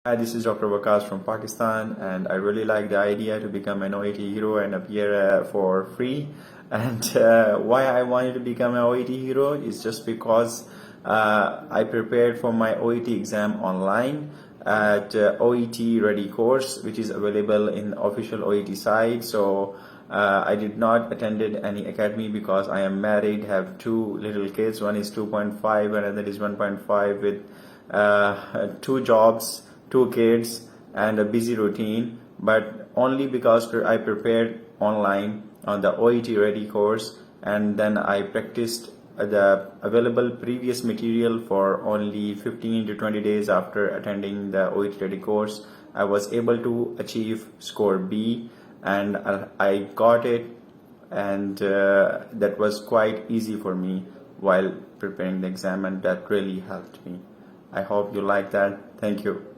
Hi, this is Dr. Waqas from Pakistan, and I really like the idea to become an OET hero and appear for free. And why I wanted to become an OET hero is just because I prepared for my OET exam online at OET Ready course, which is available in the official OET site. So I did not attended any academy because I am married, have two little kids. One is 2.5 and another is 1.5 with two jobs, two kids, and a busy routine. But only because I prepared online on the OET Ready course, and then I practiced the available previous material for only 15 to 20 days after attending the OET Ready course, I was able to achieve score B, and I got it, and that was quite easy for me while preparing the exam, and that really helped me. I hope you like that. Thank you.